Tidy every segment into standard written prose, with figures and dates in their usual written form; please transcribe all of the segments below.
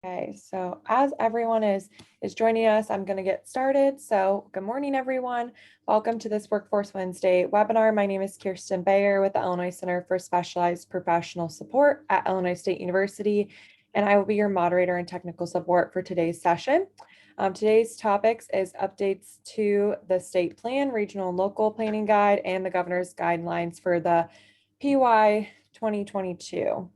Okay, so as everyone is joining us, I'm going to get started. So good morning, everyone. Welcome to this Workforce Wednesday webinar. My name is Kirsten Bayer with the Illinois Center for Specialized Professional Support at Illinois State University, and I will be your moderator and technical support for today's session. Today's topics is updates to the state plan, regional and local planning guide, and the governor's guidelines for the PY 2022.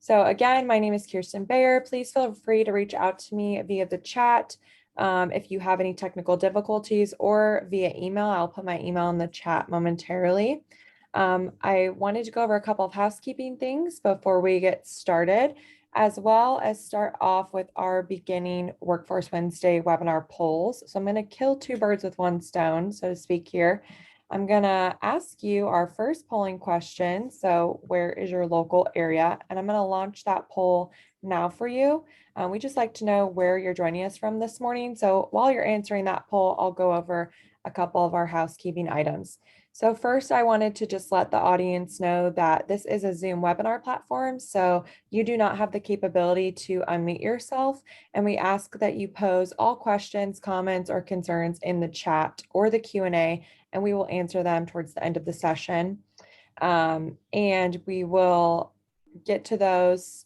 So again, my name is Kirsten Bayer. Please feel free to reach out to me via the chat if you have any technical difficulties, or via email. I'll put my email in the chat momentarily. I wanted to go over a couple of housekeeping things before we get started, as well as start off with our beginning Workforce Wednesday webinar polls. So I'm going to kill two birds with one stone, so to speak here. I'm going to ask you our first polling question. So where is your local area? And I'm going to launch that poll now for you. We just like to know where you're joining us from this morning. So while you're answering that poll, I'll go over a couple of our housekeeping items. So first, I wanted to just let the audience know that this is a Zoom webinar platform, so you do not have the capability to unmute yourself, and we ask that you pose all questions, comments, or concerns in the chat or the Q&A, and we will answer them towards the end of the session. And we will get to those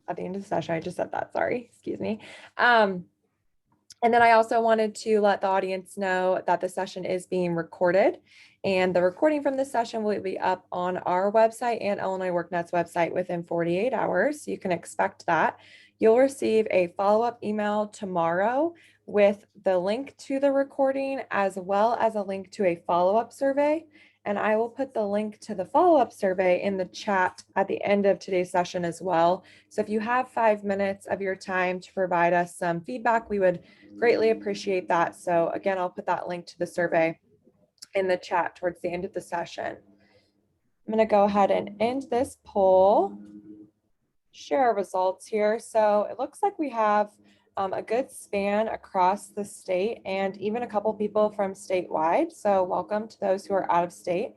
at the end of the session. I just said that, sorry, excuse me. And then I also wanted to let the audience know that the session is being recorded, and the recording from this session will be up on our website and Illinois WorkNet's website within 48 hours. So you can expect that. You'll receive a follow-up email tomorrow with the link to the recording, as well as a link to a follow-up survey. And I will put the link to the follow-up survey in the chat at the end of today's session as well. So if you have 5 minutes of your time to provide us some feedback, we would greatly appreciate that. So again, I'll put that link to the survey in the chat towards the end of the session. I'm going to go ahead and end this poll, share our results here. So it looks like we have a good span across the state, and even a couple people from statewide. So welcome to those who are out of state.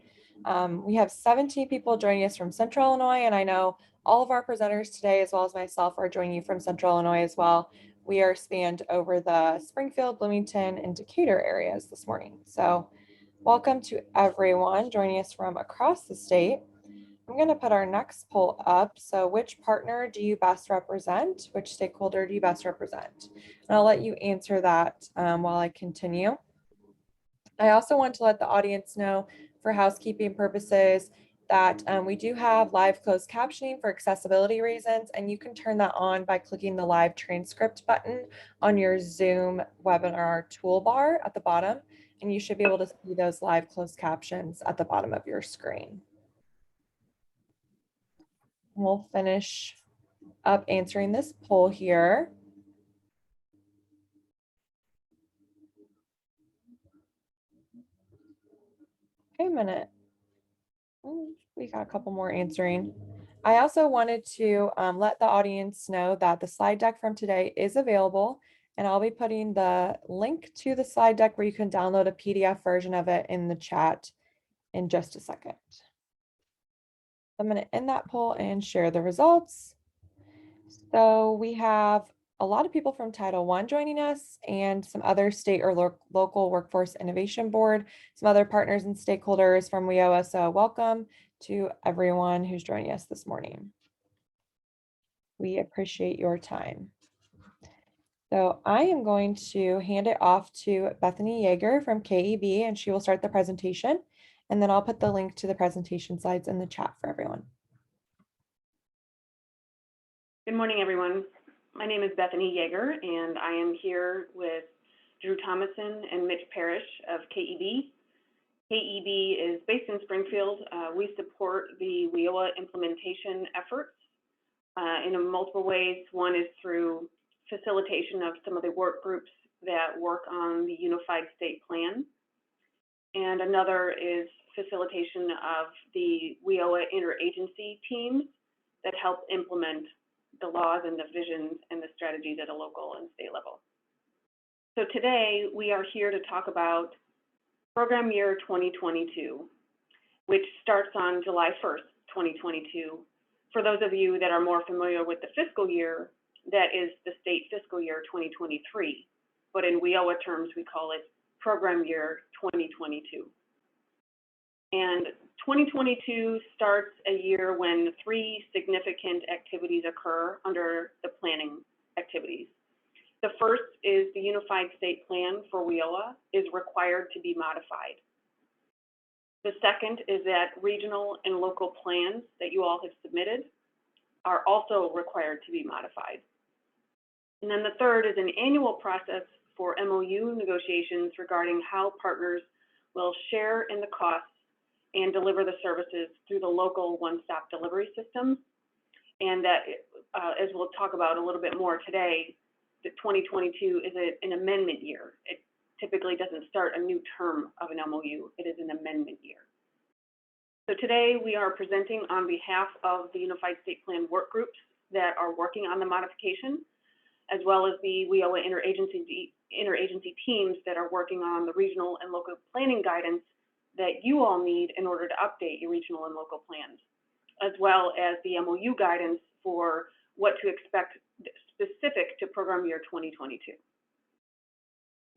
We have 17 people joining us from Central Illinois, and I know all of our presenters today, as well as myself, are joining you from Central Illinois as well. We are spanned over the Springfield, Bloomington, and Decatur areas this morning. So welcome to everyone joining us from across the state. I'm going to put our next poll up. So which partner do you best represent? Which stakeholder do you best represent? And I'll let you answer that while I continue. I also want to let the audience know, for housekeeping purposes, that we do have live closed captioning for accessibility reasons, and you can turn that on by clicking the live transcript button on your Zoom webinar toolbar at the bottom, and you should be able to see those live closed captions at the bottom of your screen. We'll finish up answering this poll here. Okay, a minute. We got a couple more answering. I also wanted to let the audience know that the slide deck from today is available, and I'll be putting the link to the slide deck where you can download a PDF version of it in the chat in just a second. I'm going to end that poll and share the results. So we have a lot of people from Title I joining us, and some other state or local Workforce Innovation Board, some other partners and stakeholders from WIOA. So welcome to everyone who's joining us this morning. We appreciate your time. So I am going to hand it off to Bethany Yeager from KEB, and she will start the presentation. And then I'll put the link to the presentation slides in the chat for everyone. Good morning, everyone. My name is Bethany Yeager, and I am here with Drew Thomason and Mitch Parrish of KEB. KEB is based in Springfield. We support the WIOA implementation efforts in multiple ways. One is through facilitation of some of the work groups that work on the Unified State Plan, and another is facilitation of the WIOA Interagency teams that help implement the laws and the visions and the strategies at a local and state level. So today we are here to talk about program year 2022, which starts on July 1st, 2022. For those of you that are more familiar with the fiscal year, that is the state fiscal year 2023, but in WIOA terms, we call it program year 2022. And 2022 starts a year when 3 significant activities occur under the planning activities. The first is the Unified State Plan for WIOA is required to be modified. The second is that regional and local plans that you all have submitted are also required to be modified. And then the third is an annual process for MOU negotiations regarding how partners will share in the costs and deliver the services through the local one-stop delivery system. And that, as we'll talk about a little bit more today, that 2022 is an amendment year. It typically doesn't start a new term of an MOU. It is an amendment year. So today we are presenting on behalf of the Unified State Plan work groups that are working on the modification, as well as the WIOA interagency teams that are working on the regional and local planning guidance that you all need in order to update your regional and local plans, as well as the MOU guidance for what to expect specific to program year 2022.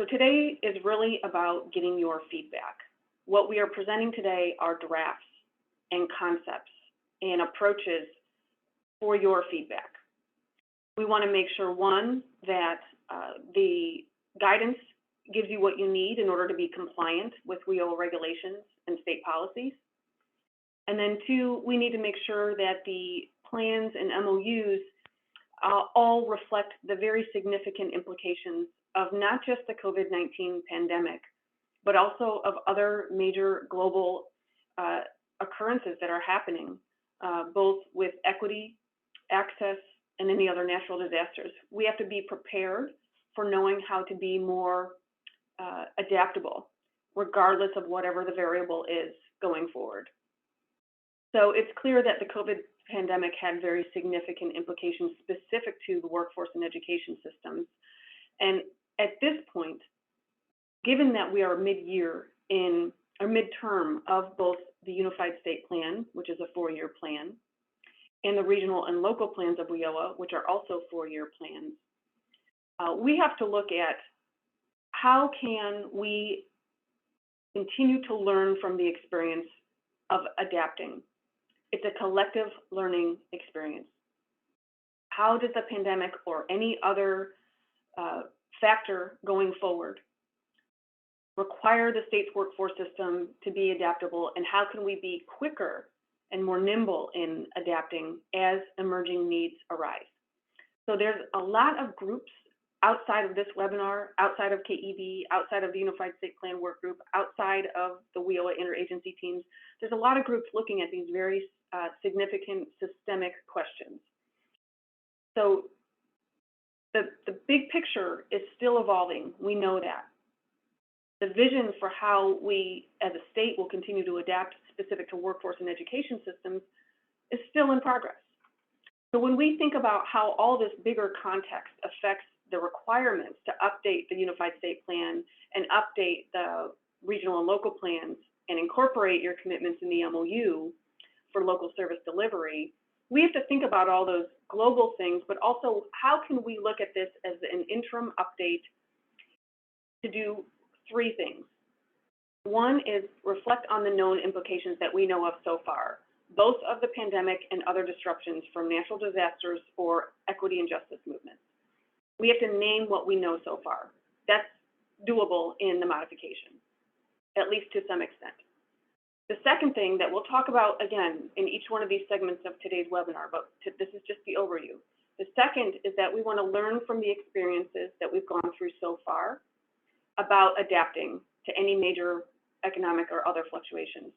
So today is really about getting your feedback. What we are presenting today are drafts and concepts and approaches for your feedback. We want to make sure, one, that the guidance gives you what you need in order to be compliant with WIOA regulations and state policies. And then two, we need to make sure that the plans and MOUs all reflect the very significant implications of not just the COVID-19 pandemic, but also of other major global occurrences that are happening, both with equity, access, and any other natural disasters. We have to be prepared for knowing how to be more adaptable, regardless of whatever the variable is going forward. So it's clear that the COVID pandemic had very significant implications specific to the workforce and education systems. And at this point, given that we are mid-year in or midterm of both the Unified State Plan, which is a 4-year plan, and the regional and local plans of WIOA, which are also 4-year plans, we have to look at how can we continue to learn from the experience of adapting. It's a collective learning experience. How does the pandemic or any other factor going forward require the state's workforce system to be adaptable, and how can we be quicker and more nimble in adapting as emerging needs arise? So there's a lot of groups outside of this webinar, outside of KEB, outside of the Unified State Plan work group, outside of the WIOA interagency teams. There's a lot of groups looking at these very significant systemic questions. So the big picture is still evolving. We know that. The vision for how we as a state will continue to adapt specific to workforce and education systems is still in progress. So when we think about how all this bigger context affects the requirements to update the Unified State Plan and update the regional and local plans and incorporate your commitments in the MOU for local service delivery, we have to think about all those global things, but also how can we look at this as an interim update to do 3 things. One is reflect on the known implications that we know of so far, both of the pandemic and other disruptions from natural disasters or equity and justice movements. We have to name what we know so far. That's doable in the modification, at least to some extent. The second thing that we'll talk about, again, in each one of these segments of today's webinar, but this is just the overview. The second is that we want to learn from the experiences that we've gone through so far about adapting to any major economic or other fluctuations.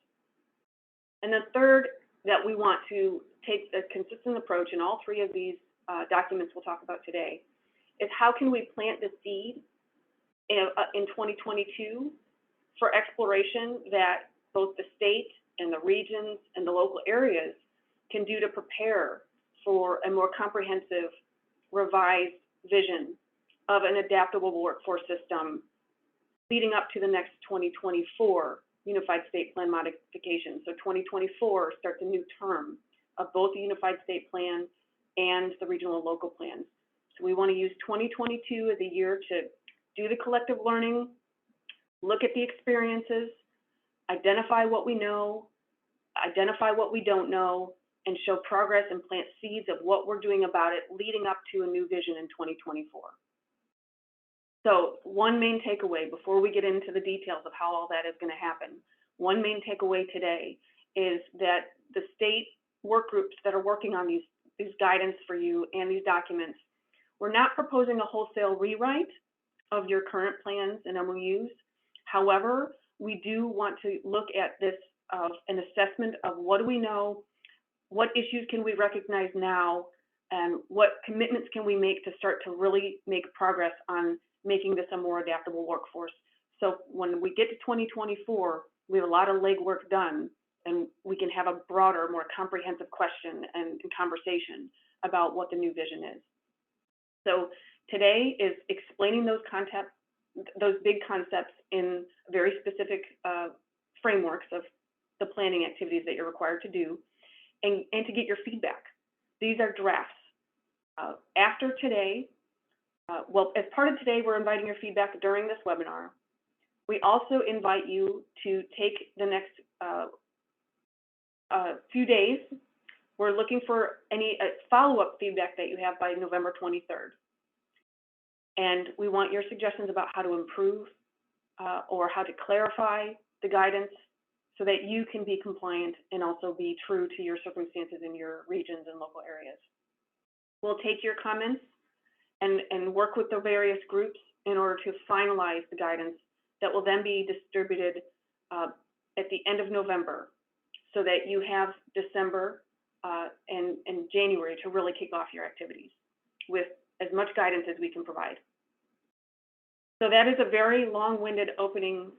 And the third, that we want to take a consistent approach in all 3 of these documents we'll talk about today, is how can we plant the seed in 2022 for exploration that both the state and the regions and the local areas can do to prepare for a more comprehensive, revised vision of an adaptable workforce system leading up to the next 2024 Unified State Plan modification. So 2024 starts a new term of both the Unified State Plan and the regional and local plans. So we want to use 2022 as a year to do the collective learning, look at the experiences, identify what we know, identify what we don't know, and show progress and plant seeds of what we're doing about it leading up to a new vision in 2024. So one main takeaway before we get into the details of how all that is going to happen, one main takeaway today is that the state work groups that are working on these guidance for you and these documents, we're not proposing a wholesale rewrite of your current plans and MOUs. However, we do want to look at this of an assessment of what do we know, what issues can we recognize now, and what commitments can we make to start to really make progress on making this a more adaptable workforce. So when we get to 2024, we have a lot of legwork done, and we can have a broader, more comprehensive question and conversation about what the new vision is. So today is explaining those big concepts in very specific frameworks of the planning activities that you're required to do, and to get your feedback. These are drafts. After today, well, as part of today, we're inviting your feedback during this webinar. We also invite you to take the next few days. We're looking for any follow-up feedback that you have by November 23rd. And we want your suggestions about how to improve or how to clarify the guidance so that you can be compliant and also be true to your circumstances in your regions and local areas. We'll take your comments and work with the various groups in order to finalize the guidance that will then be distributed at the end of November so that you have December and January to really kick off your activities with as much guidance as we can provide. So that is a very long-winded opening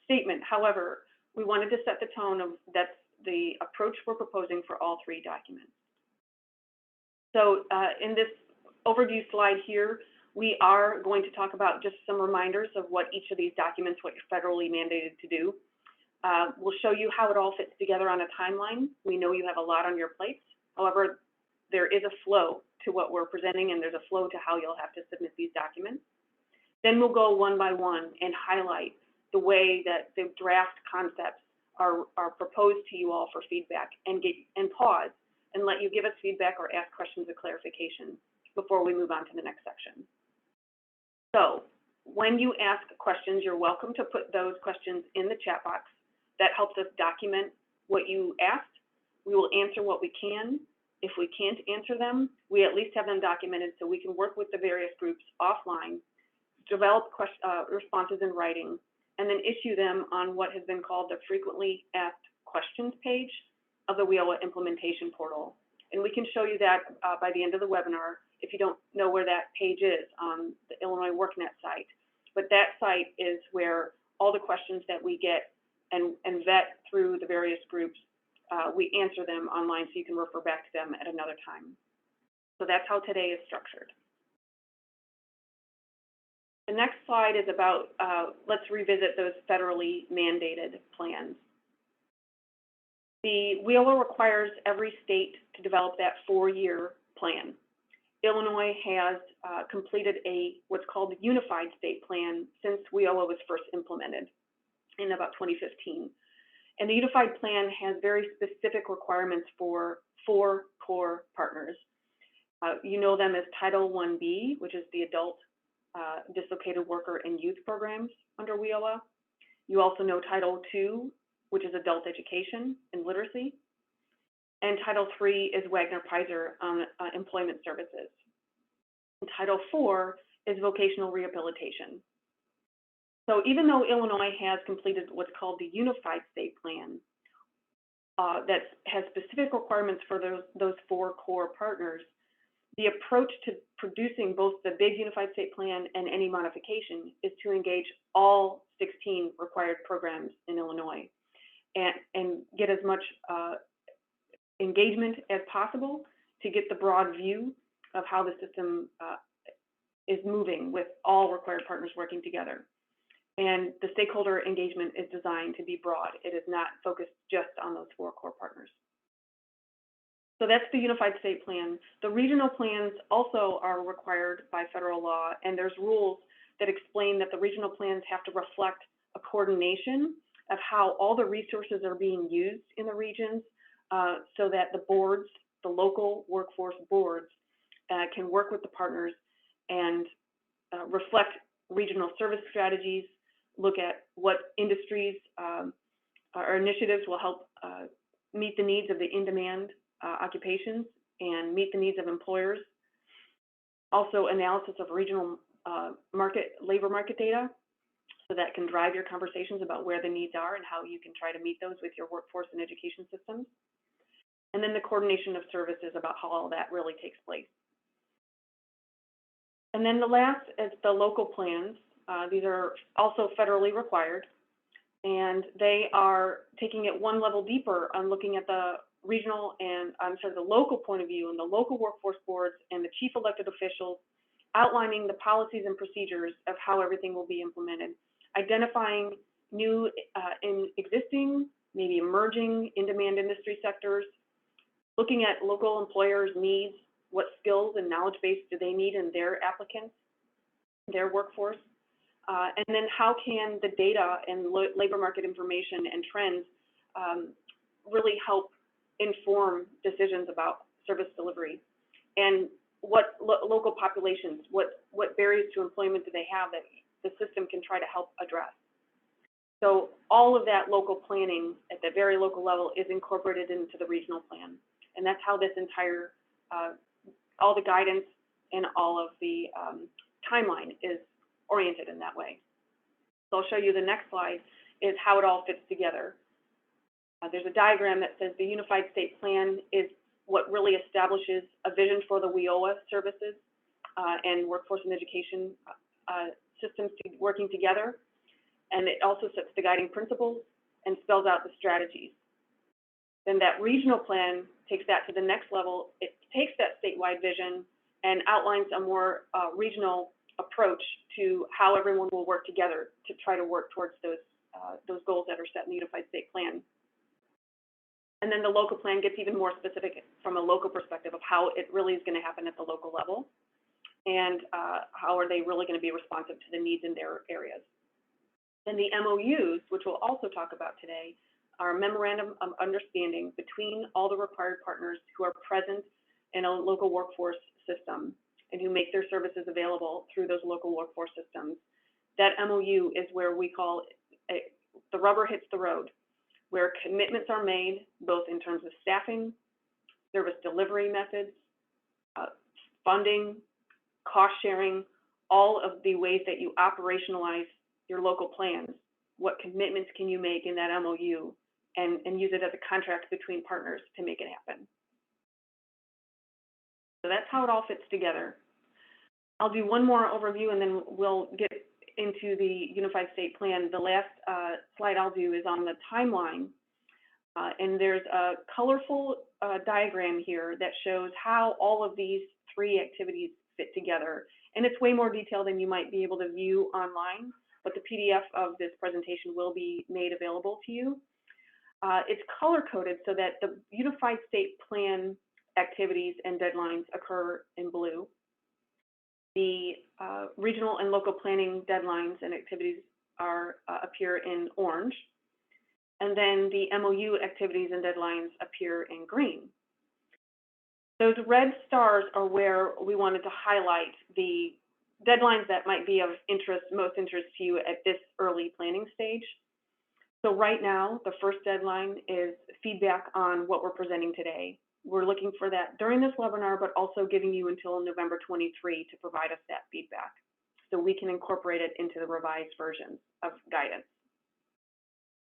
statement. However, we wanted to set the tone of that's the approach we're proposing for all three documents. So in this overview slide here, we are going to talk about just some reminders of what each of these documents, what you're federally mandated to do. We'll show you how it all fits together on a timeline. We know you have a lot on your plates. However, there is a flow to what we're presenting, and there's a flow to how you'll have to submit these documents. Then we'll go one by one and highlight the way that the draft concepts are proposed to you all for feedback, and pause and let you give us feedback or ask questions of clarification before we move on to the next section. So when you ask questions, you're welcome to put those questions in the chat box. That helps us document what you asked. We will answer what we can. If we can't answer them, we at least have them documented so we can work with the various groups offline, develop responses in writing, and then issue them on what has been called the frequently asked questions page of the WIOA implementation portal. And we can show you that by the end of the webinar if you don't know where that page is on the Illinois WorkNet site. But that site is where all the questions that we get and vet through the various groups, we answer them online so you can refer back to them at another time. So that's how today is structured. The next slide is about, let's revisit those federally mandated plans. The WIOA requires every state to develop that 4-year plan. Illinois has completed what's called a unified state plan since WIOA was first implemented in about 2015. And the unified plan has very specific requirements for 4 core partners. You know them as Title 1B, which is the adult dislocated worker and youth programs under WIOA. You also know Title 2, which is adult education and literacy. And Title 3 is Wagner-Pfizer employment services. And Title 4 is vocational rehabilitation. So even though Illinois has completed what's called the Unified State Plan, that has specific requirements for those 4 core partners, the approach to producing both the big Unified State Plan and any modification is to engage all 16 required programs in Illinois and get as much engagement as possible to get the broad view of how the system is moving with all required partners working together. And the stakeholder engagement is designed to be broad. It is not focused just on those 4 core partners. So that's the Unified State Plan. The regional plans also are required by federal law, and there's rules that explain that the regional plans have to reflect a coordination of how all the resources are being used in the regions, so that the boards, the local workforce boards, can work with the partners and reflect regional service strategies, look at what industries or initiatives will help meet the needs of the in-demand occupations and meet the needs of employers. Also, analysis of regional labor market data, so that can drive your conversations about where the needs are and how you can try to meet those with your workforce and education systems. And then the coordination of services about how all that really takes place. And then the last is the local plans. These are also federally required, and they are taking it one level deeper on looking at the regional and, the local point of view and the local workforce boards and the chief elected officials, outlining the policies and procedures of how everything will be implemented, identifying new and existing, maybe emerging in-demand industry sectors, looking at local employers' needs, what skills and knowledge base do they need in their applicants, their workforce, and then how can the data and labor market information and trends really help inform decisions about service delivery, and what local populations, what barriers to employment do they have that the system can try to help address. So all of that local planning at the very local level is incorporated into the regional plan, and that's how this entire, all the guidance and all of the timeline is oriented in that way. So I'll show you the next slide is how it all fits together. There's a diagram that says the Unified State Plan is what really establishes a vision for the WIOA services and workforce and education systems working together. And it also sets the guiding principles and spells out the strategies. Then that regional plan takes that to the next level. It takes that statewide vision and outlines a more regional approach to how everyone will work together to try to work towards those goals that are set in the Unified State Plan. And then the local plan gets even more specific from a local perspective of how it really is going to happen at the local level, and how are they really going to be responsive to the needs in their areas. Then the MOUs, which we'll also talk about today, are a memorandum of understanding between all the required partners who are present in a local workforce system and who make their services available through those local workforce systems. That MOU is where we call it, the rubber hits the road, where commitments are made both in terms of staffing, service delivery methods, funding, cost sharing, all of the ways that you operationalize your local plans. What commitments can you make in that MOU and use it as a contract between partners to make it happen? So that's how it all fits together. I'll do one more overview and then we'll get into the Unified State Plan. The last slide I'll do is on the timeline. And there's a colorful diagram here that shows how all of these three activities fit together. And it's way more detailed than you might be able to view online, but the PDF of this presentation will be made available to you. It's color-coded so that the Unified State Plan activities and deadlines occur in blue. The regional and local planning deadlines and activities appear in orange. And then the MOU activities and deadlines appear in green. Those red stars are where we wanted to highlight the deadlines that might be of interest, most interest to you at this early planning stage. So right now, the first deadline is feedback on what we're presenting today. We're looking for that during this webinar, but also giving you until November 23 to provide us that feedback so we can incorporate it into the revised versions of guidance.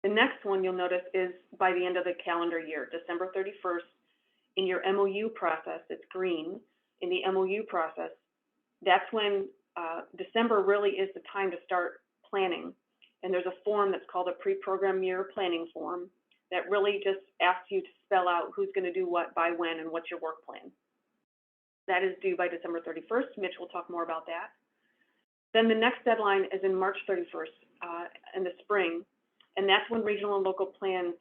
The next one you'll notice is by the end of the calendar year, December 31st. In your MOU process, it's green. In the MOU process, that's when December really is the time to start planning. And there's a form that's called a pre-program year planning form that really just asks you to spell out who's going to do what, by when, and what's your work plan. That is due by December 31st. Mitch will talk more about that. Then the next deadline is in March 31st in the spring. And that's when regional and local plans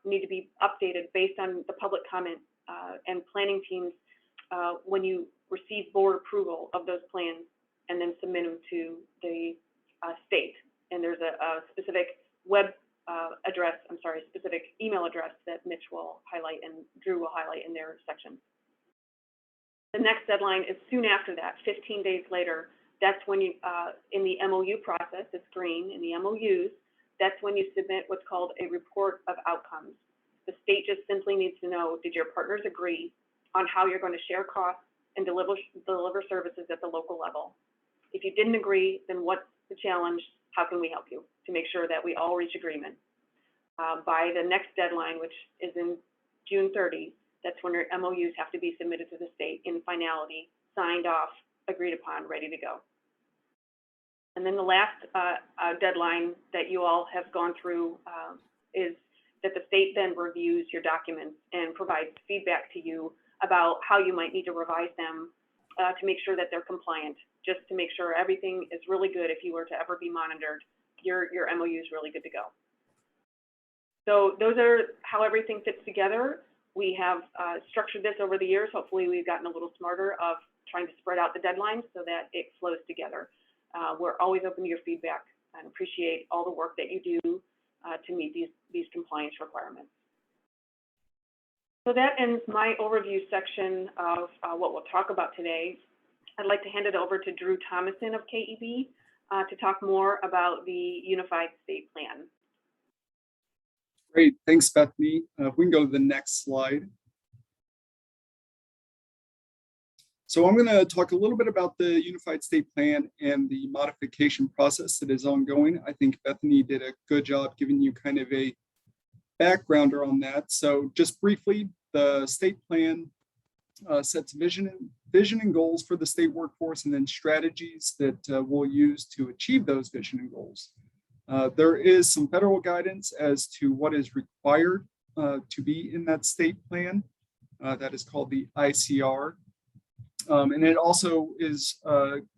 need to be updated based on the public comment and planning teams when you receive board approval of those plans and then submit them to the state. And there's a specific specific email address that Mitch will highlight and Drew will highlight in their section. The next deadline is soon after that, 15 days later. That's when you, in the MOU process, it's green, in the MOUs, that's when you submit what's called a report of outcomes. The state just simply needs to know, did your partners agree on how you're going to share costs and deliver services at the local level? If you didn't agree, then what's the challenge? How can we help you to make sure that we all reach agreement? By the next deadline, which is in June 30, that's when your MOUs have to be submitted to the state in finality, signed off, agreed upon, ready to go. And then the last deadline that you all have gone through is that the state then reviews your documents and provides feedback to you about how you might need to revise them to make sure that they're compliant, just to make sure everything is really good. If you were to ever be monitored, your MOU is really good to go. So those are how everything fits together. We have structured this over the years. Hopefully we've gotten a little smarter of trying to spread out the deadlines so that it flows together. We're always open to your feedback and appreciate all the work that you do to meet these compliance requirements. So that ends my overview section of what we'll talk about today. I'd like to hand it over to Drew Thomason of KEB to talk more about the Unified State Plan. Great, thanks, Bethany. If we can go to the next slide. So I'm going to talk a little bit about the Unified State Plan and the modification process that is ongoing. I think Bethany did a good job giving you kind of a backgrounder on that. So just briefly, the state plan sets vision and goals for the state workforce, and then strategies that we'll use to achieve those vision and goals. There is some federal guidance as to what is required to be in that state plan. That is called the ICR. And it also is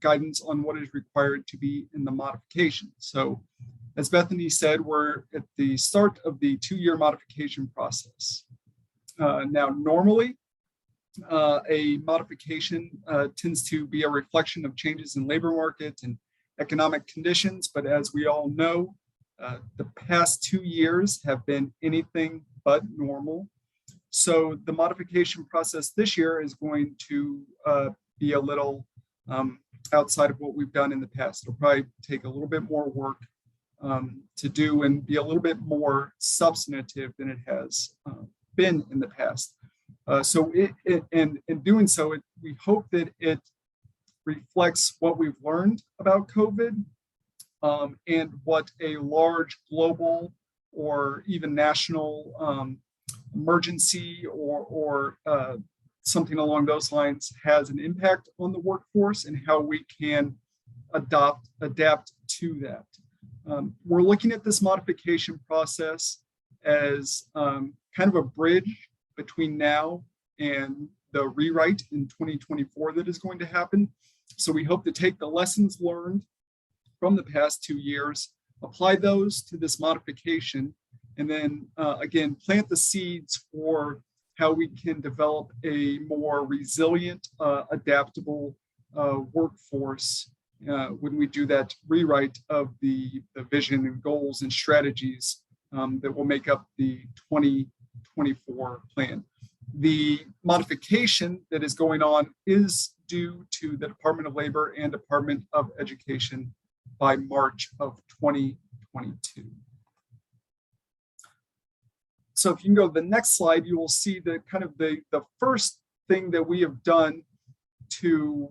guidance on what is required to be in the modification. So as Bethany said, we're at the start of the 2-year modification process. Now, normally, a modification tends to be a reflection of changes in labor market and economic conditions, but as we all know, the past 2 years have been anything but normal. So the modification process this year is going to be a little outside of what we've done in the past. It'll probably take a little bit more work to do and be a little bit more substantive than it has been in the past. So in doing so, we hope that it reflects what we've learned about COVID and what a large global or even national emergency or something along those lines has an impact on the workforce and how we can adapt to that. We're looking at this modification process as kind of a bridge between now and the rewrite in 2024 that is going to happen. So we hope to take the lessons learned from the past 2 years, apply those to this modification, and then again, plant the seeds for how we can develop a more resilient, adaptable workforce when we do that rewrite of the vision and goals and strategies that will make up the 2024 plan. The modification that is going on is due to the Department of Labor and Department of Education by March of 2022. So if you can go to the next slide, you will see the kind of the first thing that we have done to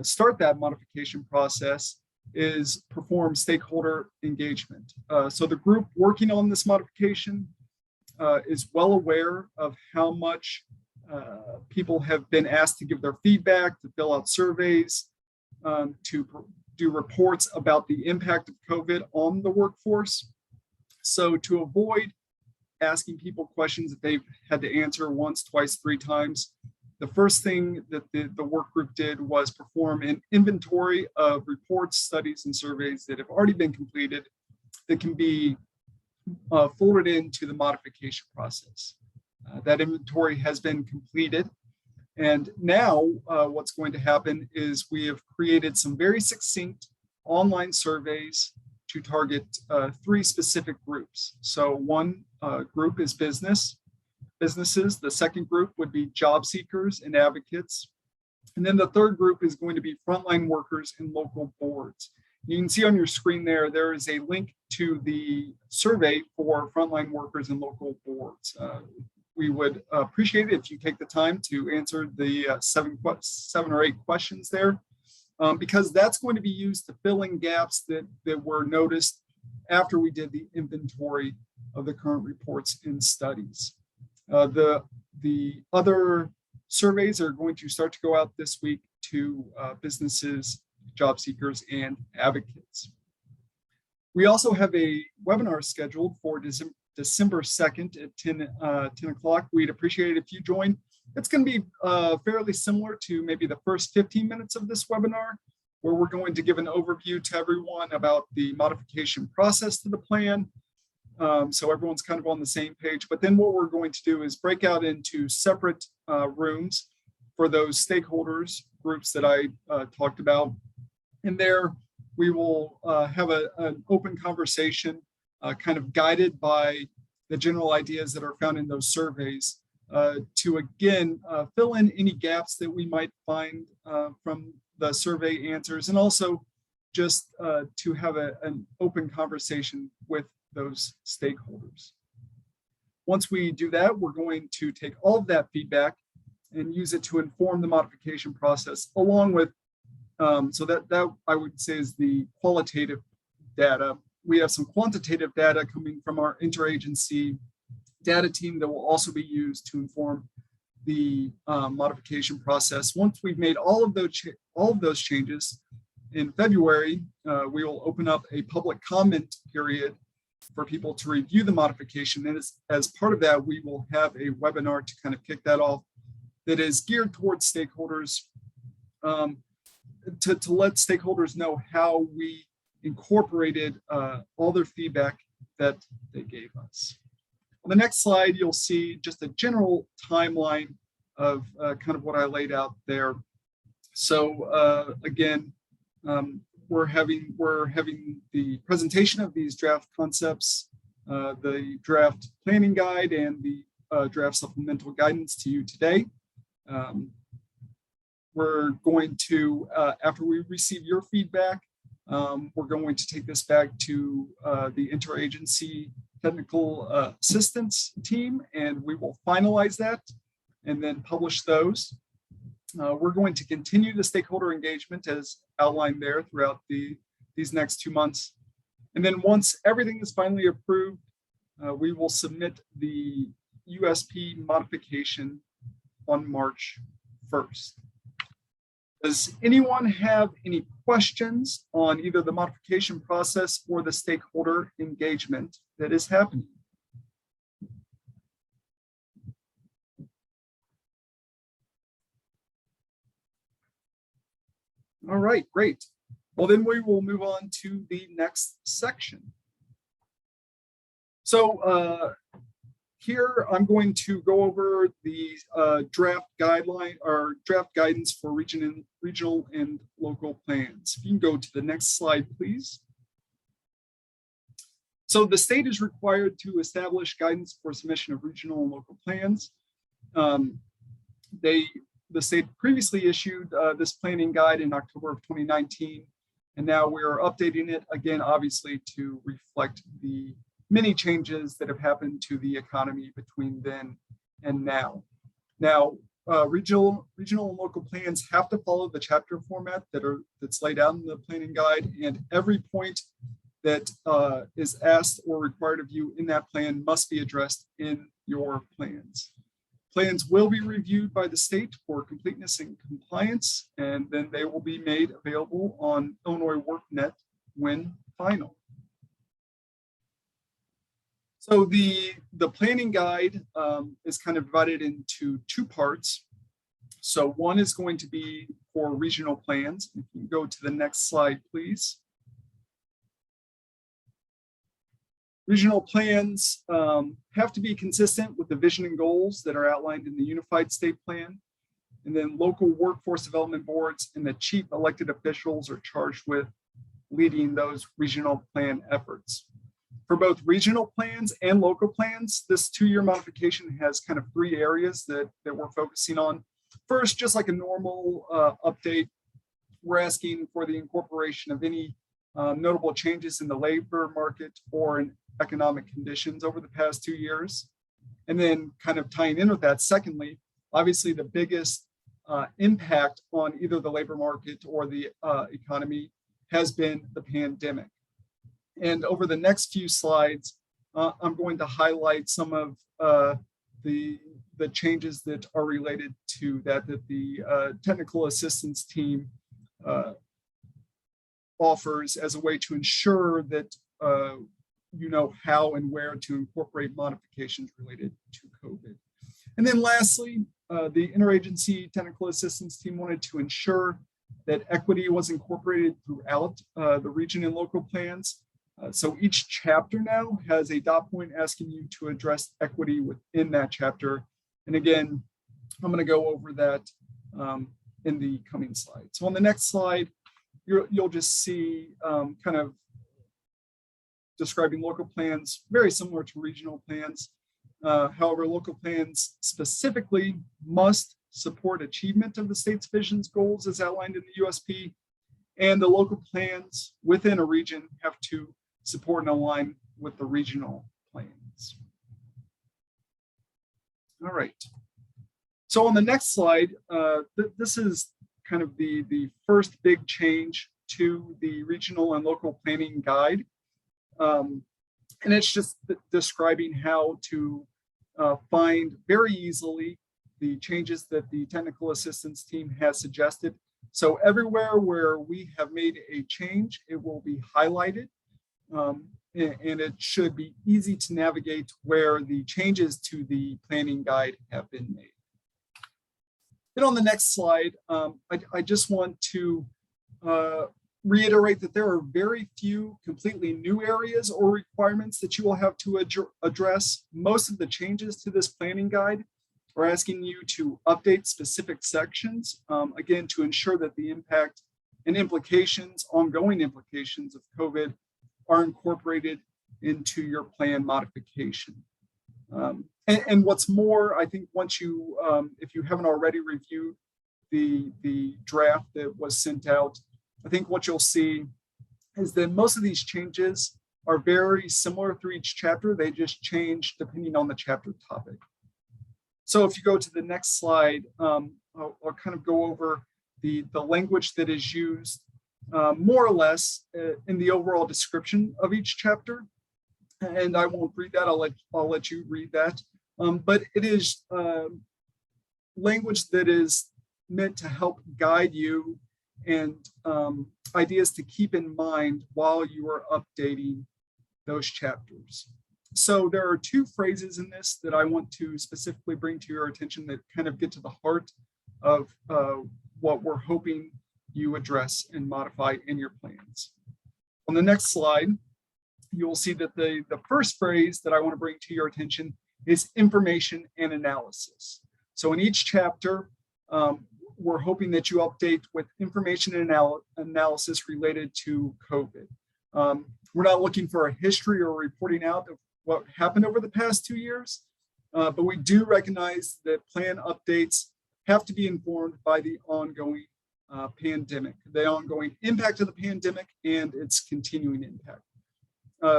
start that modification process is perform stakeholder engagement. So the group working on this modification is well aware of how much people have been asked to give their feedback, to fill out surveys, to do reports about the impact of COVID on the workforce. So to avoid asking people questions that they've had to answer once, twice, 3 times, the first thing that the work group did was perform an inventory of reports, studies, and surveys that have already been completed that can be folded into the modification process. That inventory has been completed. And now what's going to happen is we have created some very succinct online surveys to target 3 specific groups. So one group is businesses. The second group would be job seekers and advocates. And then the third group is going to be frontline workers and local boards. You can see on your screen there is a link to the survey for frontline workers and local boards. We would appreciate it if you take the time to answer the 7 or 8 questions there, because that's going to be used to fill in gaps that were noticed after we did the inventory of the current reports and studies. The other surveys are going to start to go out this week to businesses, job seekers, and advocates. We also have a webinar scheduled for December 2nd at 10 o'clock. We'd appreciate it if you join. It's going to be fairly similar to maybe the first 15 minutes of this webinar, where we're going to give an overview to everyone about the modification process to the plan. So everyone's kind of on the same page. But then what we're going to do is break out into separate rooms for those stakeholders groups that I talked about. And there we will have an open conversation kind of guided by the general ideas that are found in those surveys to again fill in any gaps that we might find from the survey answers, and also just to have an open conversation with those stakeholders. Once we do that, we're going to take all of that feedback and use it to inform the modification process, along with, so that I would say is the qualitative data. We have some quantitative data coming from our interagency data team that will also be used to inform the modification process. Once we've made all of those changes in February, we will open up a public comment period for people to review the modification. And as part of that, we will have a webinar to kind of kick that off that is geared towards stakeholders, to let stakeholders know how we incorporated all their feedback that they gave us. On the next slide, you'll see just a general timeline of kind of what I laid out there. So again, we're having the presentation of these draft concepts, the draft planning guide, and the draft supplemental guidance to you today. We're going to, after we receive your feedback, we're going to take this back to the Interagency Technical Assistance team, and we will finalize that and then publish those. We're going to continue the stakeholder engagement as outlined there throughout these next 2 months. And then once everything is finally approved, we will submit the USP modification on March 1st. Does anyone have any questions on either the modification process or the stakeholder engagement that is happening? All right, great. Well, then we will move on to the next section. So here I'm going to go over the draft guideline or draft guidance for regional and local plans. If you can go to the next slide, please. So the state is required to establish guidance for submission of regional and local plans. The state previously issued this planning guide in October of 2019, and now we are updating it again, obviously, to reflect the many changes that have happened to the economy between then and now. Now, regional and local plans have to follow the chapter format that's laid out in the planning guide, and every point that is asked or required of you in that plan must be addressed in your plans. Plans will be reviewed by the state for completeness and compliance, and then they will be made available on Illinois WorkNet when final. So the planning guide is kind of divided into 2 parts. So one is going to be for regional plans. If you can go to the next slide, please. Regional plans have to be consistent with the vision and goals that are outlined in the Unified State Plan. And then local workforce development boards and the chief elected officials are charged with leading those regional plan efforts. For both regional plans and local plans, this 2-year modification has kind of 3 areas that we're focusing on. First, just like a normal update, we're asking for the incorporation of any notable changes in the labor market or in economic conditions over the past 2 years. And then kind of tying in with that, secondly, obviously the biggest impact on either the labor market or the economy has been the pandemic. And over the next few slides, I'm going to highlight some of the changes that are related to that the technical assistance team offers as a way to ensure that you know how and where to incorporate modifications related to COVID. And then lastly, the Interagency Technical Assistance team wanted to ensure that equity was incorporated throughout the region and local plans. So each chapter now has a dot point asking you to address equity within that chapter. And again, I'm going to go over that in the coming slide. So on the next slide, you'll just see kind of describing local plans, very similar to regional plans. However, local plans specifically must support achievement of the state's vision's goals as outlined in the USP, and the local plans within a region have to support and align with the regional plans. All right. So on the next slide, this is kind of the first big change to the regional and local planning guide. And it's just describing how to find very easily the changes that the technical assistance team has suggested. So everywhere where we have made a change, it will be highlighted. And it should be easy to navigate where the changes to the planning guide have been made. Then on the next slide, I just want to reiterate that there are very few completely new areas or requirements that you will have to address. Most of the changes to this planning guide are asking you to update specific sections, again, to ensure that the impact and implications, ongoing implications of COVID are incorporated into your plan modification. And what's more, I think once you, if you haven't already reviewed the draft that was sent out, I think what you'll see is that most of these changes are very similar through each chapter. They just change depending on the chapter topic. So if you go to the next slide, I'll kind of go over the language that is used more or less in the overall description of each chapter. And I won't read that, I'll let you read that. But it is language that is meant to help guide you and ideas to keep in mind while you are updating those chapters. So there are 2 phrases in this that I want to specifically bring to your attention that kind of get to the heart of what we're hoping you address and modify in your plans. On the next slide, you'll see that the first phrase that I want to bring to your attention is information and analysis. So in each chapter, we're hoping that you update with information and analysis related to COVID. We're not looking for a history or reporting out of what happened over the past 2 years, but we do recognize that plan updates have to be informed by the ongoing pandemic, the ongoing impact of the pandemic and its continuing impact.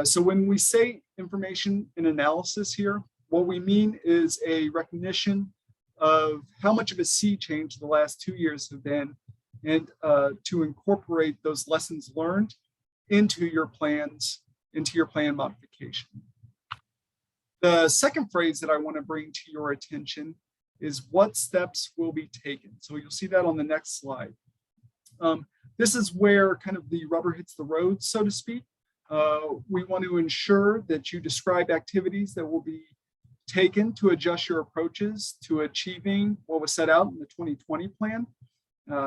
So when we say information and analysis here, what we mean is a recognition of how much of a sea change the last 2 years have been, and to incorporate those lessons learned into your plans, into your plan modification. The second phrase that I want to bring to your attention is what steps will be taken. So you'll see that on the next slide. This is where kind of the rubber hits the road, so to speak. We want to ensure that you describe activities that will be taken to adjust your approaches to achieving what was set out in the 2020 plan.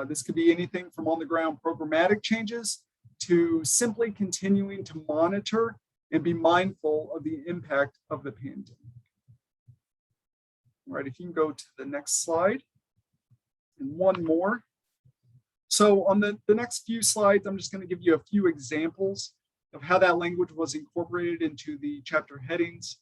This could be anything from on-the-ground programmatic changes to simply continuing to monitor and be mindful of the impact of the pandemic. All right, if you can go to the next slide and one more. So on the next few slides, I'm just going to give you a few examples of how that language was incorporated into the chapter headings.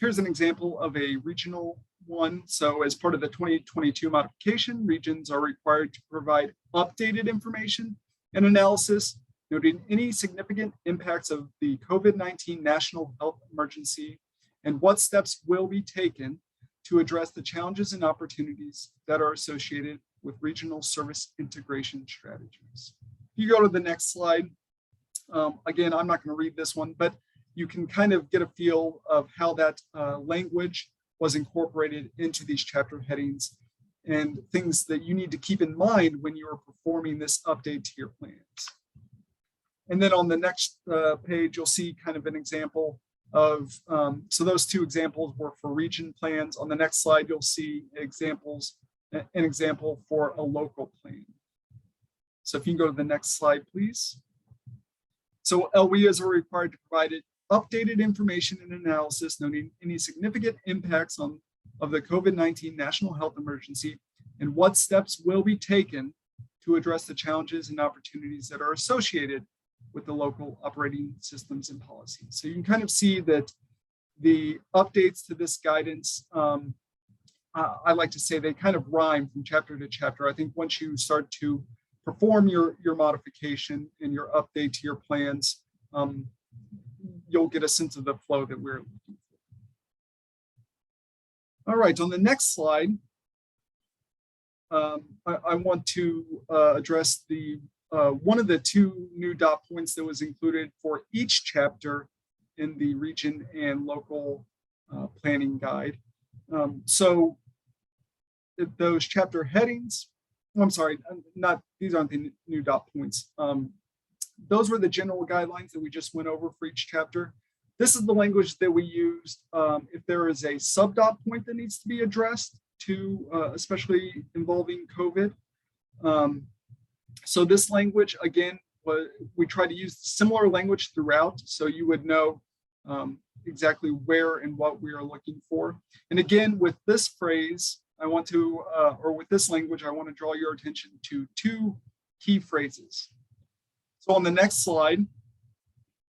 Here's an example of a regional one. So as part of the 2022 modification, regions are required to provide updated information and analysis noting any significant impacts of the COVID-19 national health emergency and what steps will be taken to address the challenges and opportunities that are associated with regional service integration strategies. If you go to the next slide, again, I'm not going to read this one, but you can kind of get a feel of how that language was incorporated into these chapter headings and things that you need to keep in mind when you are performing this update to your plans. And then on the next page, you'll see kind of an example of, so those two examples were for region plans. On the next slide, you'll see examples, an example for a local plan. So if you can go to the next slide, please. So LWIAs are required to provide updated information and analysis noting any significant impacts of the COVID-19 national health emergency and what steps will be taken to address the challenges and opportunities that are associated with the local operating systems and policies. So you can kind of see that the updates to this guidance, I like to say they kind of rhyme from chapter to chapter. I think once you start to perform your modification and your update to your plans, you'll get a sense of the flow that we're looking for. All right, on the next slide, I want to address the one of the two new dot points that was included for each chapter in the region and local planning guide. So those chapter headings, I'm sorry, these aren't the new dot points. Those were the general guidelines that we just went over for each chapter. This is the language that we used if there is a sub dot point that needs to be addressed to, especially involving COVID. So this language, again, we try to use similar language throughout, so you would know exactly where and what we are looking for. And again, with this phrase, I want to, or with this language, I want to draw your attention to two key phrases. So on the next slide,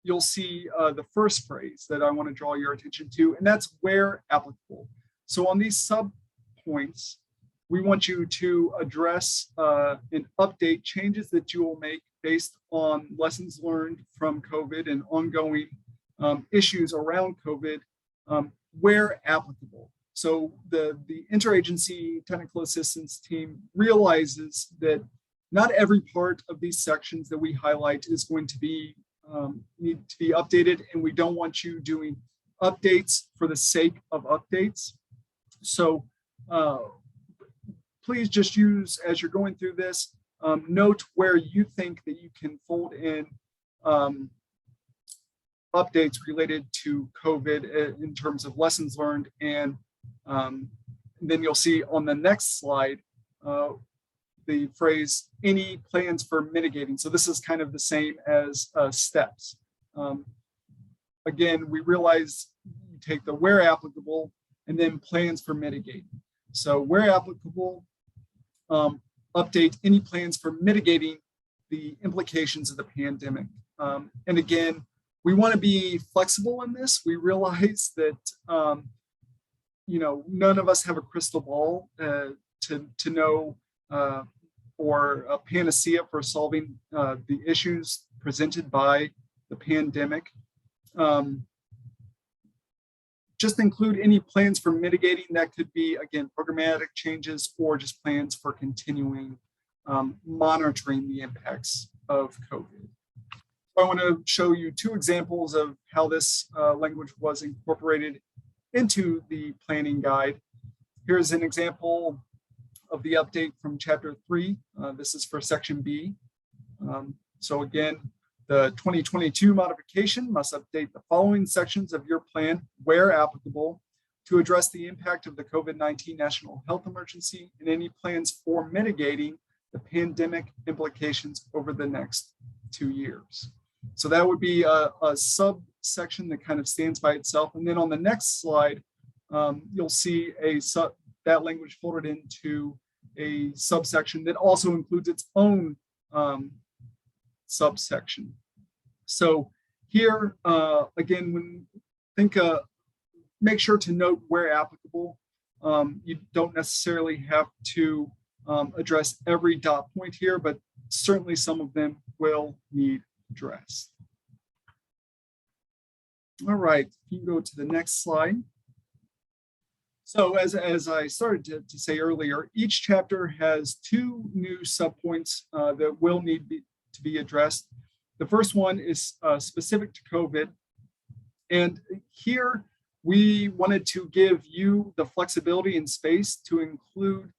you'll see the first phrase that I want to draw your attention to, and that's where applicable. So on these sub points, we want you to address and update changes that you will make based on lessons learned from COVID and ongoing issues around COVID where applicable. So the Interagency Technical Assistance team realizes that not every part of these sections that we highlight is going to be need to be updated, and we don't want you doing updates for the sake of updates. So please just use, as you're going through this, note where you think that you can fold in updates related to COVID in terms of lessons learned. And then you'll see on the next slide, the phrase, any plans for mitigating. So this is kind of the same as steps. Again, we realize you take the where applicable and then plans for mitigating. So where applicable, update any plans for mitigating the implications of the pandemic. And again, we want to be flexible in this. We realize that none of us have a crystal ball to know or a panacea for solving the issues presented by the pandemic. Just include any plans for mitigating. That could be, again, programmatic changes or just plans for continuing monitoring the impacts of COVID. I want to show you two examples of how this language was incorporated into the planning guide. Here's an example of the update from chapter 3. This is for section B. So again, the 2022 modification must update the following sections of your plan where applicable to address the impact of the COVID-19 national health emergency and any plans for mitigating the pandemic implications over the next 2 years. So that would be a subsection that kind of stands by itself. And then on the next slide, you'll see that language folded into a subsection that also includes its own subsection. So here, again, make sure to note where applicable. You don't necessarily have to address every dot point here, but certainly some of them will need addressed. All right, you can go to the next slide. So as I started to say earlier, each chapter has 2 new subpoints that will need to be addressed. The first one is specific to COVID. And here we wanted to give you the flexibility and space to include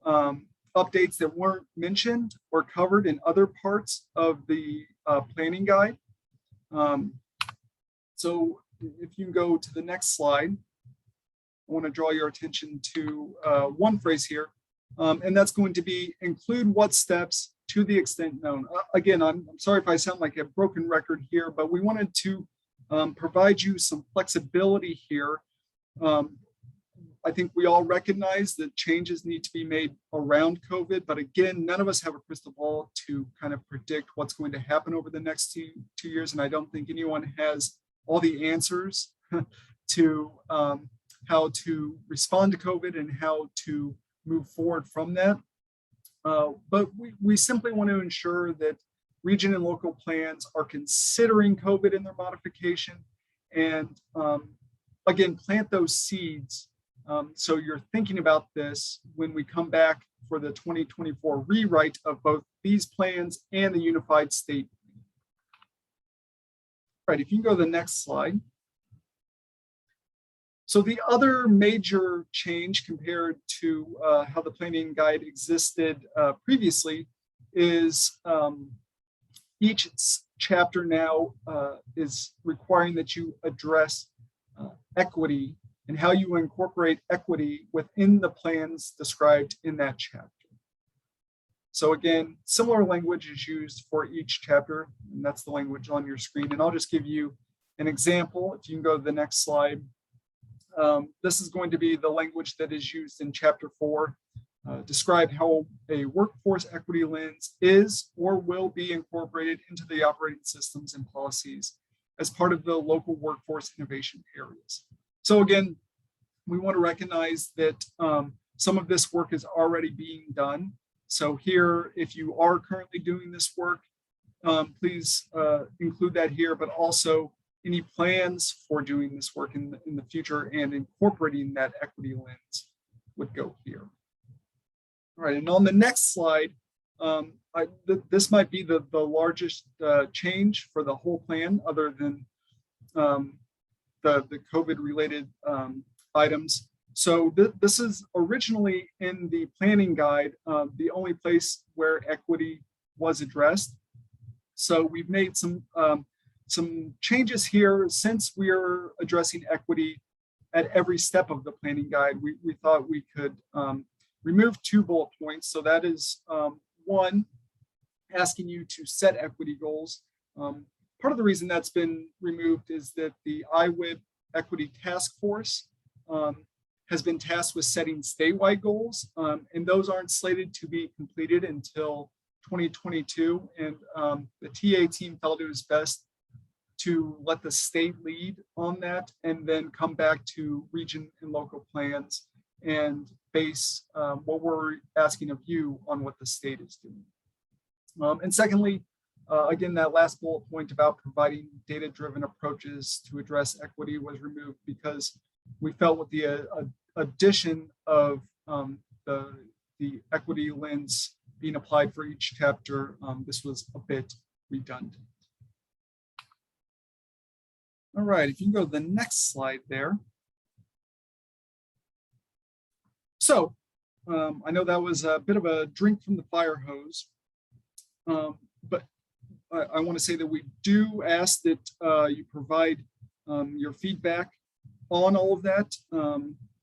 updates that weren't mentioned or covered in other parts of the planning guide. So if you go to the next slide, I want to draw your attention to one phrase here, and that's going to be include what steps to the extent known. Again, I'm sorry if I sound like a broken record here, but we wanted to provide you some flexibility here. I think we all recognize that changes need to be made around COVID, but again, none of us have a crystal ball to kind of predict what's going to happen over the next two years, and I don't think anyone has all the answers to how to respond to COVID and how to move forward from that. But we simply want to ensure that region and local plans are considering COVID in their modification, and again, plant those seeds so you're thinking about this when we come back for the 2024 rewrite of both these plans and the unified state. All right, if you can go to the next slide. So the other major change compared to how the planning guide existed previously is each chapter now is requiring that you address equity and how you incorporate equity within the plans described in that chapter. So again, similar language is used for each chapter, and that's the language on your screen. And I'll just give you an example. If you can go to the next slide. This is going to be the language that is used in chapter 4. Describe how a workforce equity lens is or will be incorporated into the operating systems and policies as part of the local workforce innovation areas. So again, we want to recognize that some of this work is already being done. So here, if you are currently doing this work, please include that here, but also any plans for doing this work in the future and incorporating that equity lens would go here. All right, and on the next slide, this might be the largest change for the whole plan other than the COVID related items. So this is originally in the planning guide, the only place where equity was addressed. So we've made some changes here. Since we're addressing equity at every step of the planning guide, we thought we could remove 2 bullet points. So that is 1, asking you to set equity goals. Part of the reason that's been removed is that the IWIB Equity Task Force has been tasked with setting statewide goals, and those aren't slated to be completed until 2022. And the TA team felt it was best to let the state lead on that and then come back to region and local plans and base what we're asking of you on what the state is doing. And secondly, again, that last bullet point about providing data-driven approaches to address equity was removed because we felt with the addition of the equity lens being applied for each chapter, this was a bit redundant. All right, if you can go to the next slide there. So I know that was a bit of a drink from the fire hose, but I want to say that we do ask that you provide your feedback on all of that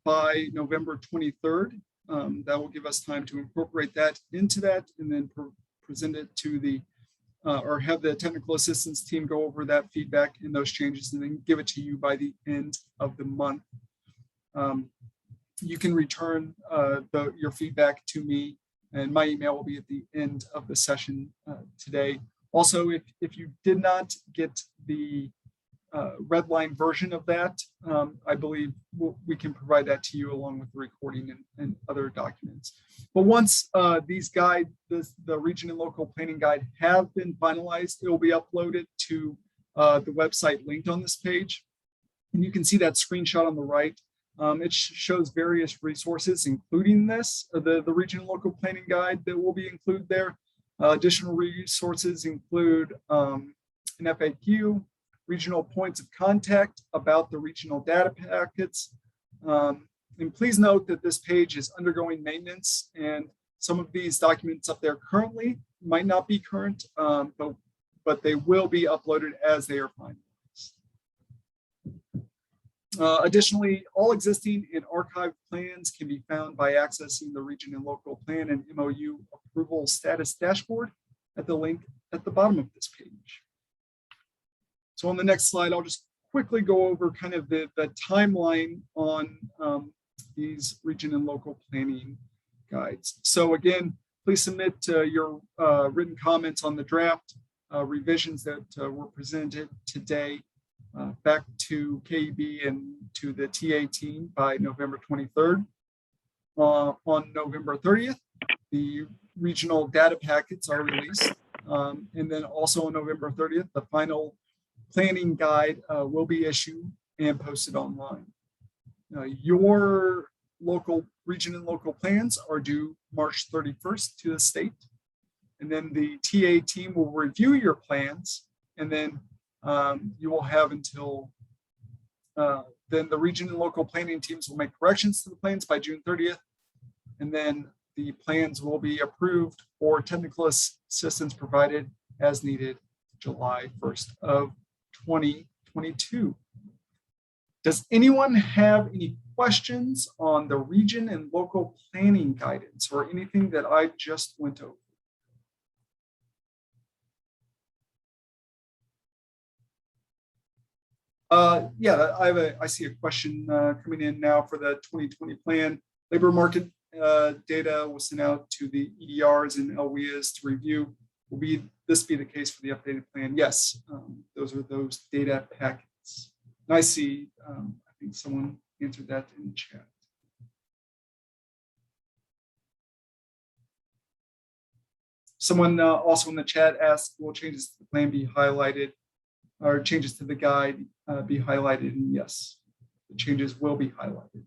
by November 23rd. That will give us time to incorporate that into that and then present it to the or have the technical assistance team go over that feedback and those changes and then give it to you by the end of the month. You can return your feedback to me, and my email will be at the end of the session today. Also, if you did not get the red line version of that, I believe we can provide that to you along with the recording and other documents. But once these the region and local planning guide have been finalized, it will be uploaded to the website linked on this page. And you can see that screenshot on the right. It shows various resources, including this, the region and local planning guide that will be included there. Additional resources include an FAQ, regional points of contact about the regional data packets. And please note that this page is undergoing maintenance, and some of these documents up there currently might not be current, but they will be uploaded as they are finalized. Additionally, all existing and archived plans can be found by accessing the region and local plan and MOU approval status dashboard at the link at the bottom of this page. So on the next slide, I'll just quickly go over kind of the timeline on these region and local planning guides. So again, please submit your written comments on the draft revisions that were presented today back to KEB and to the TA team by November 23rd. On November 30th, the regional data packets are released. And then also on November 30th, the final planning guide will be issued and posted online. Your local region and local plans are due March 31st to the state. And then the TA team will review your plans, and then you will have until then the region and local planning teams will make corrections to the plans by June 30th. And then the plans will be approved or technical assistance provided as needed July 1st of 2022. Does anyone have any questions on the region and local planning guidance or anything that I just went over? Yeah, I see a question coming in now for the 2020 plan. Labor market data was sent out to the EDRs and LWIAs to review. Will this be the case for the updated plan? Yes, those are those data packets. And I see, I think someone answered that in the chat. Someone also in the chat asked, will changes to the plan be highlighted, or changes to the guide be highlighted? And yes, the changes will be highlighted.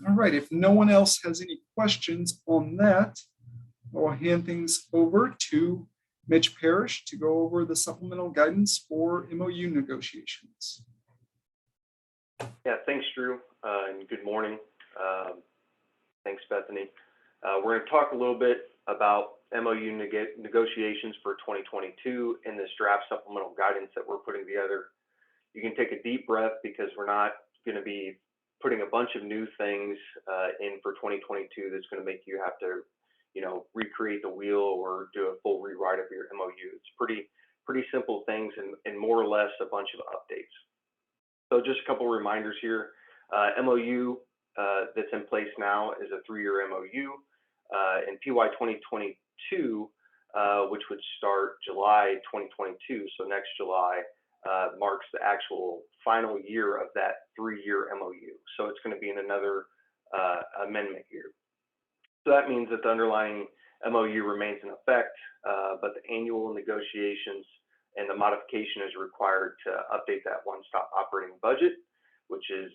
All right, if no one else has any questions on that, I'll hand things over to Mitch Parrish to go over the supplemental guidance for MOU negotiations. Yeah, thanks, Drew, and good morning. Thanks, Bethany. We're going to talk a little bit about MOU negotiations for 2022 and this draft supplemental guidance that we're putting together. You can take a deep breath because we're not going to be putting a bunch of new things in for 2022 that's going to make you have to, recreate the wheel or do a full rewrite of your MOU. It's pretty simple things and more or less a bunch of updates. So just a couple of reminders here. MOU that's in place now is a 3-year MOU. In PY 2022, which would start July 2022, so next July, marks the actual final year of that 3-year MOU. So it's going to be in another amendment year. So that means that the underlying MOU remains in effect, but the annual negotiations and the modification is required to update that one-stop operating budget, which is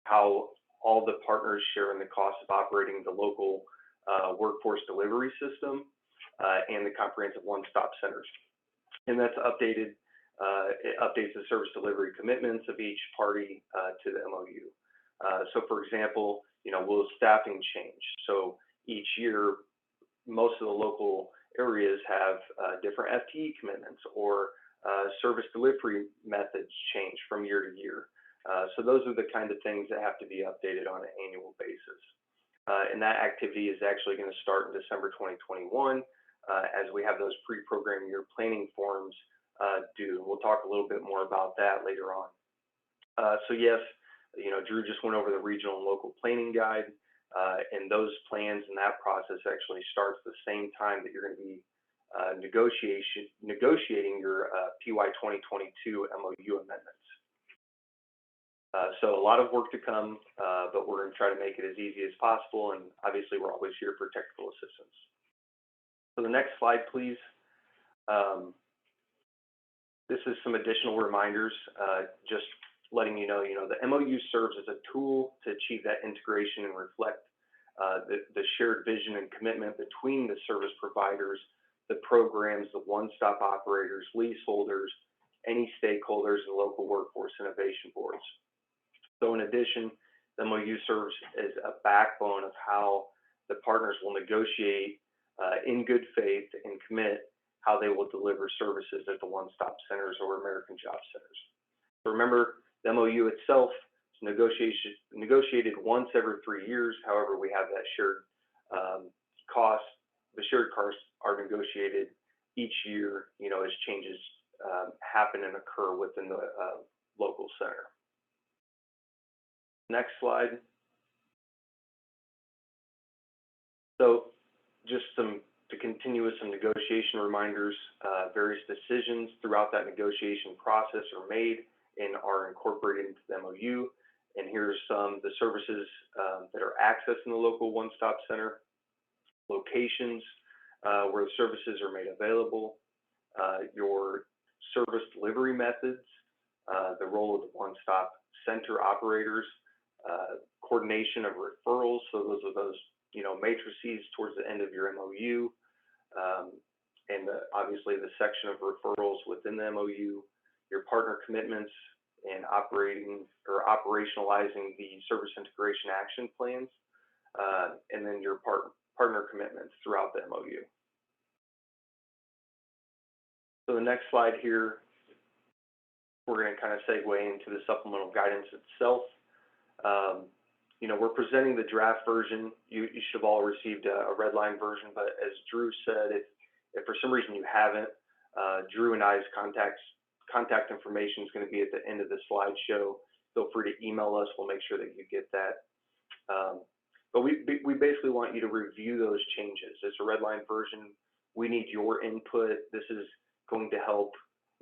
how all the partners share in the cost of operating the local workforce delivery system and the comprehensive one-stop centers. And that's updated. It updates the service delivery commitments of each party to the MOU. So for example, will staffing change? So each year, most of the local areas have different FTE commitments or service delivery methods change from year to year. So those are the kind of things that have to be updated on an annual basis. And that activity is actually going to start in December 2021 as we have those pre-program year planning forms due. We'll talk a little bit more about that later on. So yes, Drew just went over the regional and local planning guide, and those plans and that process actually starts the same time that you're going to be negotiating your PY 2022 MOU amendments. So a lot of work to come, but we're going to try to make it as easy as possible, and obviously we're always here for technical assistance. So the next slide, please. This is some additional reminders, just letting you know, the MOU serves as a tool to achieve that integration and reflect the shared vision and commitment between the service providers, the programs, the one-stop operators, leaseholders, any stakeholders, and local workforce innovation boards. So in addition, the MOU serves as a backbone of how the partners will negotiate in good faith and commit how they will deliver services at the one-stop centers or American Job Centers. So remember, the MOU itself is negotiated once every 3 years. However, we have that shared cost. The shared costs are negotiated each year, as changes happen and occur within the local center. Next slide. So just to continue with some negotiation reminders, various decisions throughout that negotiation process are made and are incorporated into the MOU. And here's the services that are accessed in the local one-stop center, locations where the services are made available, your service delivery methods, the role of the one-stop center operators, coordination of referrals. So those are those, matrices towards the end of your MOU, and obviously the section of referrals within the MOU, your partner commitments, and operating or operationalizing the service integration action plans, and then your partner commitments throughout the MOU. So the next slide here, we're going to kind of segue into the supplemental guidance itself. We're presenting the draft version. You should have all received a red line version, but as Drew said, if for some reason you haven't, Drew and I's contact information is going to be at the end of the slideshow. Feel free to email us. We'll make sure that you get that. But we basically want you to review those changes. It's a red line version. We need your input. This is going to help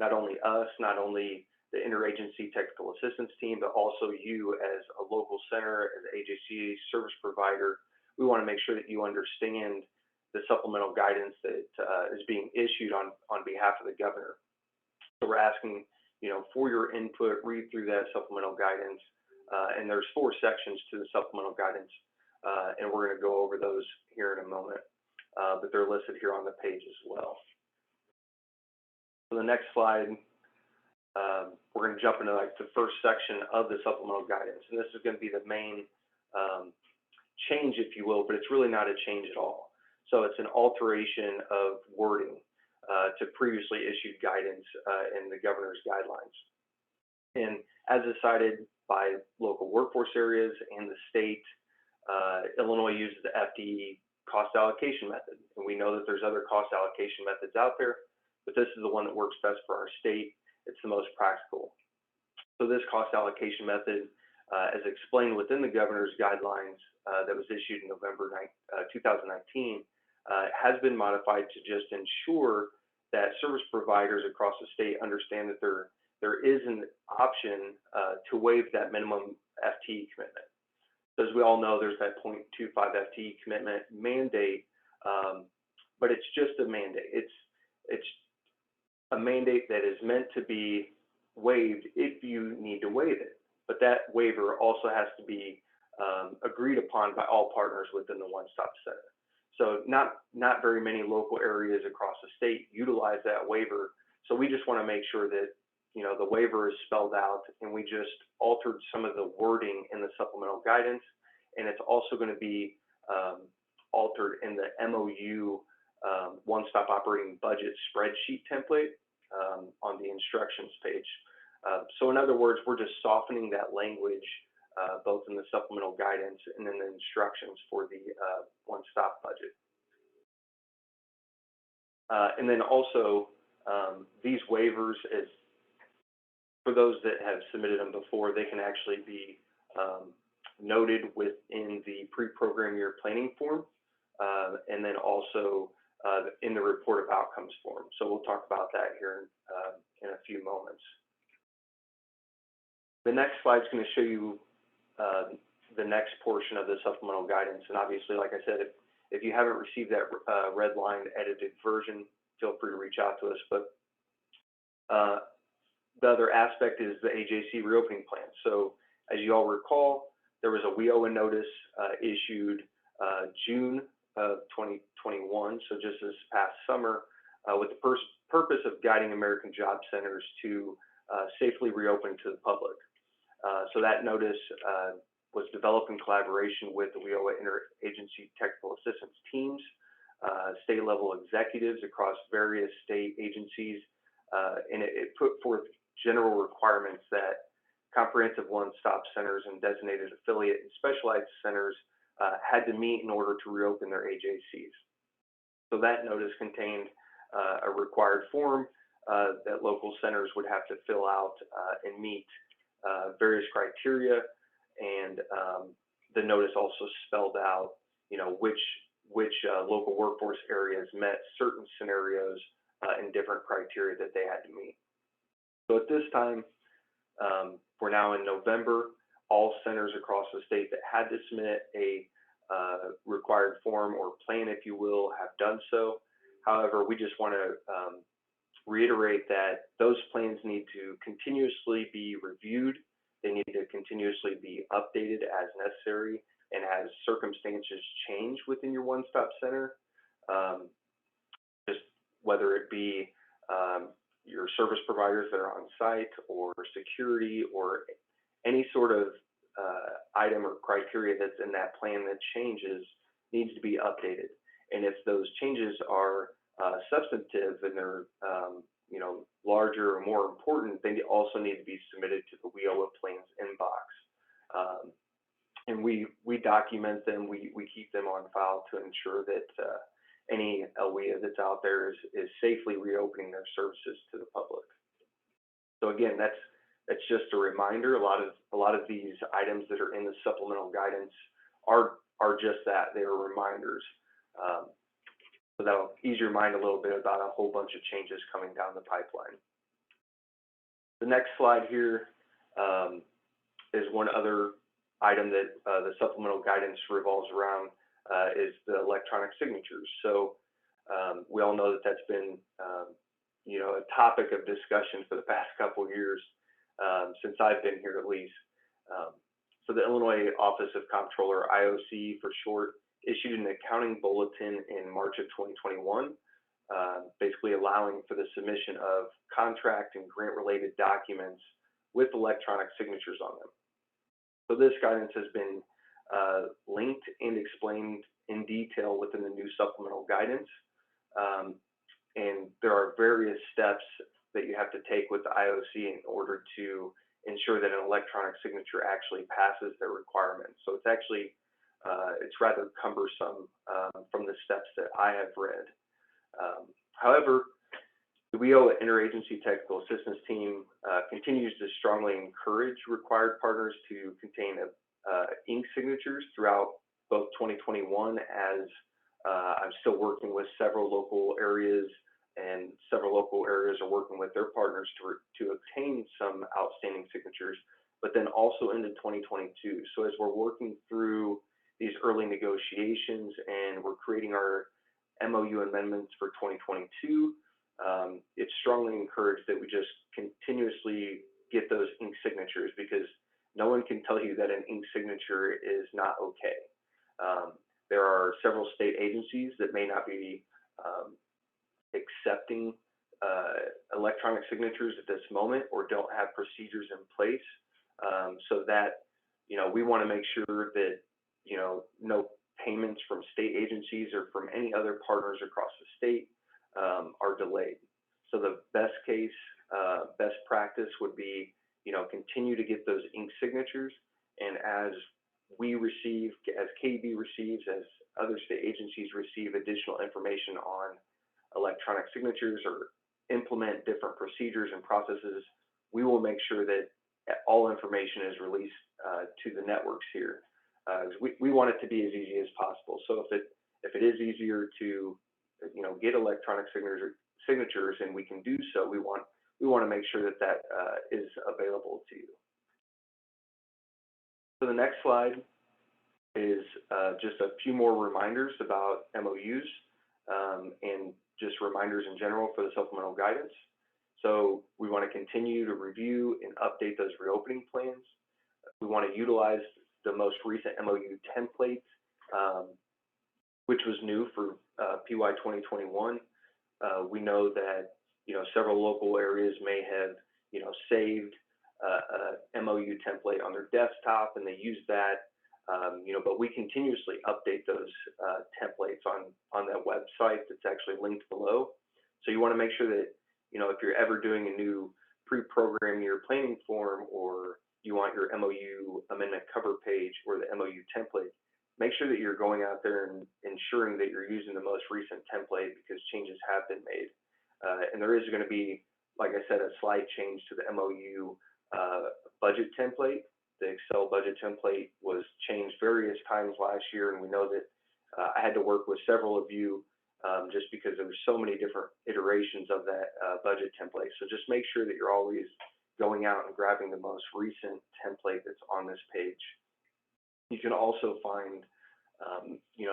not only us, not only the Interagency Technical Assistance team, but also you as a local center, as an AJC service provider. We want to make sure that you understand the supplemental guidance that is being issued on behalf of the governor. So we're asking, for your input, read through that supplemental guidance, and there's 4 sections to the supplemental guidance, and we're going to go over those here in a moment, but they're listed here on the page as well. So the next slide, we're going to jump into the first section of the supplemental guidance, and this is going to be the main change, if you will, but it's really not a change at all. So it's an alteration of wording to previously issued guidance in the governor's guidelines. And as decided by local workforce areas and the state, Illinois uses the FTE cost allocation method. And we know that there's other cost allocation methods out there, but this is the one that works best for our state. It's the most practical. So this cost allocation method, as explained within the governor's guidelines that was issued in November 2019, has been modified to just ensure that service providers across the state understand that there is an option to waive that minimum FTE commitment. So as we all know, there's that 0.25 FTE commitment mandate, but it's just a mandate. It's a mandate that is meant to be waived if you need to waive it. But that waiver also has to be agreed upon by all partners within the one-stop center. So not very many local areas across the state utilize that waiver. So we just want to make sure that the waiver is spelled out, and we just altered some of the wording in the supplemental guidance, and it's also going to be altered in the MOU one-stop operating budget spreadsheet template on the instructions page. So in other words, we're just softening that language both in the supplemental guidance and in the instructions for the one-stop budget. And then also, these waivers, as for those that have submitted them before, they can actually be noted within the pre-program year planning form, and then also in the report of outcomes form. So we'll talk about that here in a few moments. The next slide is going to show you the next portion of the supplemental guidance. And obviously, like I said, if you haven't received that red line edited version, feel free to reach out to us. But the other aspect is the AJC Reopening Plan. So as you all recall, there was a WIOA notice issued June of 2021, so just this past summer, with the purpose of guiding American job centers to safely reopen to the public. So that notice was developed in collaboration with the WIOA Interagency Technical Assistance teams, state level executives across various state agencies, and it put forth general requirements that comprehensive one-stop centers and designated affiliate and specialized centers had to meet in order to reopen their AJCs. So that notice contained a required form that local centers would have to fill out and meet various criteria, and the notice also spelled out, which local workforce areas met certain scenarios and different criteria that they had to meet. So at this time, we're now in November. All centers across the state that had to submit a required form or plan, if you will, have done so. However, we just want to reiterate that those plans need to continuously be reviewed. They need to continuously be updated as necessary and as circumstances change within your one-stop center. Just whether it be your service providers that are on site or security or any sort of item or criteria that's in that plan that changes needs to be updated. And if those changes are substantive and they're larger or more important, they also need to be submitted to the WIOA plans inbox. And we document them, we keep them on file to ensure that any LWIA that's out there is safely reopening their services to the public. So again, that's just a reminder. A lot of these items that are in the supplemental guidance are just that. They are reminders. So that'll ease your mind a little bit about a whole bunch of changes coming down the pipeline. The next slide here is one other item that the supplemental guidance revolves around, is the electronic signatures. So we all know that that's been a topic of discussion for the past couple of years, since I've been here at least. So the Illinois Office of Comptroller, IOC for short, issued an accounting bulletin in March of 2021, basically allowing for the submission of contract and grant-related documents with electronic signatures on them. So this guidance has been linked and explained in detail within the new supplemental guidance. And there are various steps that you have to take with the IOC in order to ensure that an electronic signature actually passes their requirements. So it's actually, it's rather cumbersome from the steps that I have read. However, the WIOA Interagency Technical Assistance team continues to strongly encourage required partners to contain ink signatures throughout both 2021, as I'm still working with several local areas, and several local areas are working with their partners to obtain some outstanding signatures, but then also into 2022. So as we're working through these early negotiations and we're creating our MOU amendments for 2022, it's strongly encouraged that we just continuously get those ink signatures, because no one can tell you that an ink signature is not okay. There are several state agencies that may not be accepting electronic signatures at this moment, or don't have procedures in place, so that we want to make sure that no payments from state agencies or from any other partners across the state are delayed. So the best case best practice would be, continue to get those ink signatures, and as we receive, as KEB receives, as other state agencies receive additional information on electronic signatures or implement different procedures and processes, we will make sure that all information is released to the networks here. We want it to be as easy as possible. So if it is easier to, get electronic signatures, and we can do so, we want to make sure that that is available to you. So the next slide is just a few more reminders about MOUs and just reminders in general for the supplemental guidance. So we want to continue to review and update those reopening plans. We want to utilize the most recent MOU template, which was new for PY 2021. We know that, several local areas may have, saved a MOU template on their desktop, and they use that, but we continuously update those templates on that website that's actually linked below. So you want to make sure that, if you're ever doing a new pre-program year planning form, or you want your MOU amendment cover page or the MOU template, make sure that you're going out there and ensuring that you're using the most recent template, because changes have been made. And there is going to be, like I said, a slight change to the MOU budget template. The Excel budget template was changed various times last year, and we know that I had to work with several of you just because there were so many different iterations of that budget template. So just make sure that you're always going out and grabbing the most recent template that's on this page. You can also find,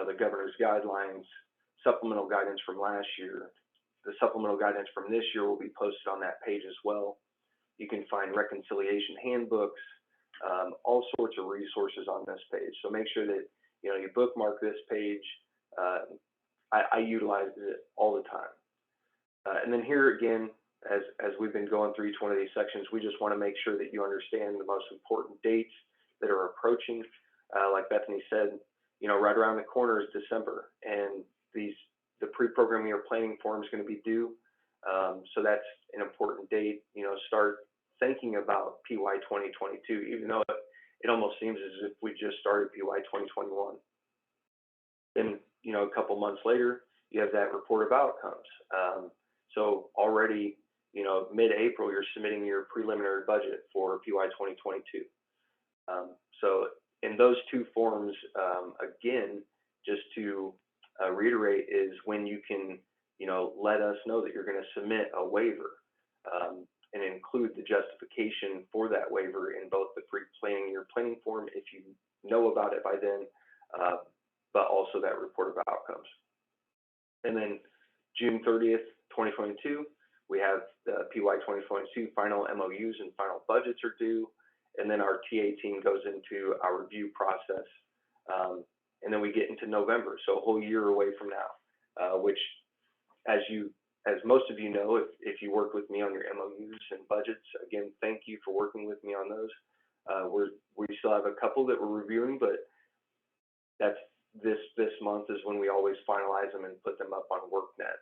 the governor's guidelines, supplemental guidance from last year. The supplemental guidance from this year will be posted on that page as well. You can find reconciliation handbooks, all sorts of resources on this page. So make sure that, you bookmark this page. I utilize it all the time. And then here again, as we've been going through each one of these sections, we just want to make sure that you understand the most important dates that are approaching. Like Bethany said, right around the corner is December, and the pre-program year planning form is going to be due. So that's an important date. Start thinking about PY 2022, even though it almost seems as if we just started PY 2021. Then, a couple months later, you have that report of outcomes. So already, mid-April, you're submitting your preliminary budget for PY 2022. So in those two forms, again, just to reiterate, is when you can, let us know that you're going to submit a waiver and include the justification for that waiver in both the pre-planning year planning form, if you know about it by then, but also that report of outcomes. And then June 30th, 2022, we have the PY 2022 final MOUs and final budgets are due. And then our TA team goes into our review process. And then we get into November, so a whole year away from now, which, as most of you know, if you work with me on your MOUs and budgets, again, thank you for working with me on those. We still have a couple that we're reviewing, but that's this month is when we always finalize them and put them up on WorkNet.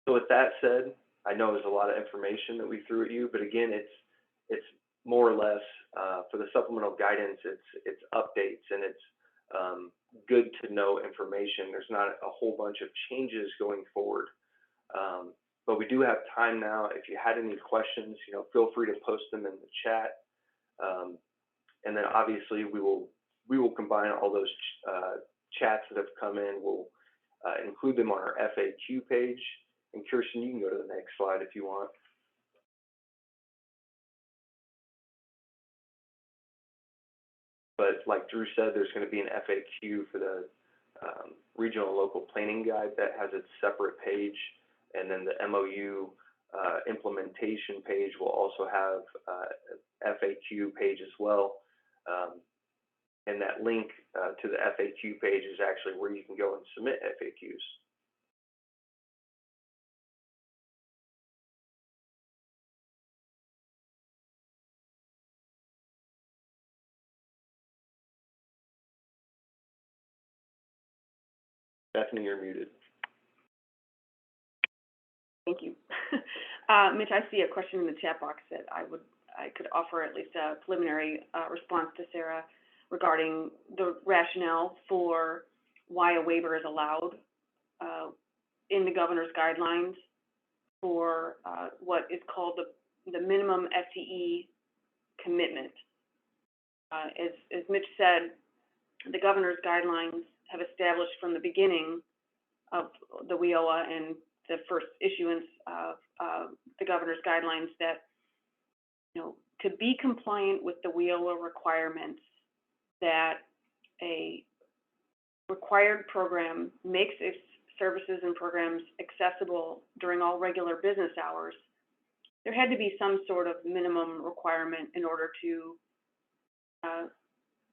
So with that said, I know there's a lot of information that we threw at you, but again, it's more or less for the supplemental guidance, it's updates, and it's good to know information. There's not a whole bunch of changes going forward, but we do have time now. If you had any questions, feel free to post them in the chat, and then obviously we will combine all those chats that have come in. We'll include them on our FAQ page. And Kirsten, you can go to the next slide if you want. But like Drew said, there's going to be an FAQ for the regional and local planning guide that has its separate page. And then the MOU implementation page will also have FAQ page as well. And that link to the FAQ page is actually where you can go and submit FAQs. Bethany, you're muted. Thank you. Mitch, I see a question in the chat box that I could offer at least a preliminary response to Sarah regarding the rationale for why a waiver is allowed in the governor's guidelines for what is called the minimum FTE commitment. As Mitch said, the governor's guidelines have established from the beginning of the WIOA and the first issuance of the governor's guidelines that, to be compliant with the WIOA requirements, that a required program makes its services and programs accessible during all regular business hours, there had to be some sort of minimum requirement in order to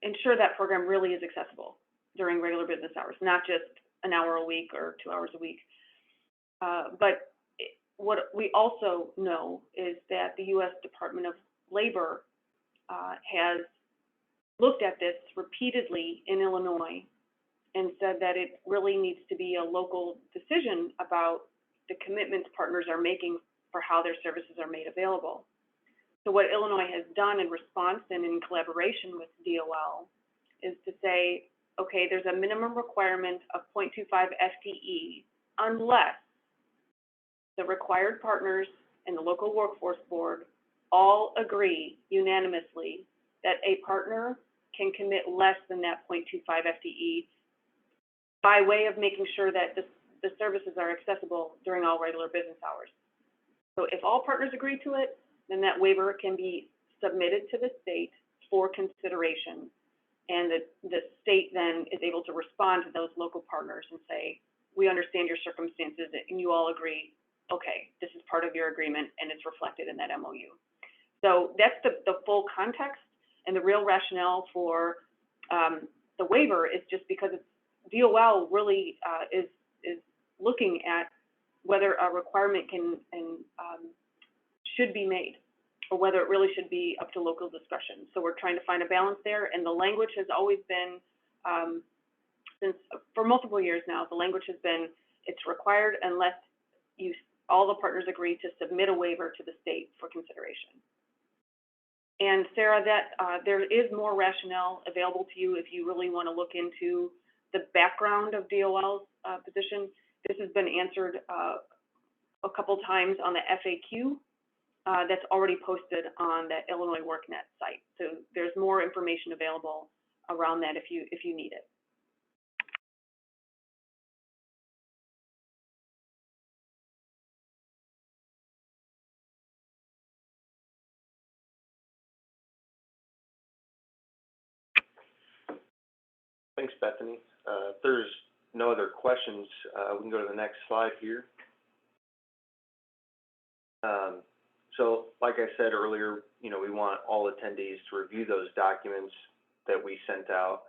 ensure that program really is accessible during regular business hours, not just an hour a week or 2 hours a week. But what we also know is that the U.S. Department of Labor has looked at this repeatedly in Illinois and said that it really needs to be a local decision about the commitments partners are making for how their services are made available. So what Illinois has done in response and in collaboration with DOL is to say, okay, there's a minimum requirement of 0.25 FTE unless the required partners and the local workforce board all agree unanimously that a partner can commit less than that 0.25 FTE by way of making sure that the services are accessible during all regular business hours. So if all partners agree to it, then that waiver can be submitted to the state for consideration. And the state then is able to respond to those local partners and say, we understand your circumstances and you all agree, okay, this is part of your agreement and it's reflected in that MOU. So that's the full context, and the real rationale for the waiver is just because DOL really is looking at whether a requirement can and should be made, or whether it really should be up to local discretion. So we're trying to find a balance there, and the language has always been, for multiple years now, the language has been it's required unless all the partners agree to submit a waiver to the state for consideration. And Sarah, there is more rationale available to you if you really want to look into the background of DOL's position. This has been answered a couple times on the FAQ that's already posted on the Illinois WorkNet site. So there's more information available around that if you need it. Thanks, Bethany. If there's no other questions, we can go to the next slide here. So like I said earlier, we want all attendees to review those documents that we sent out.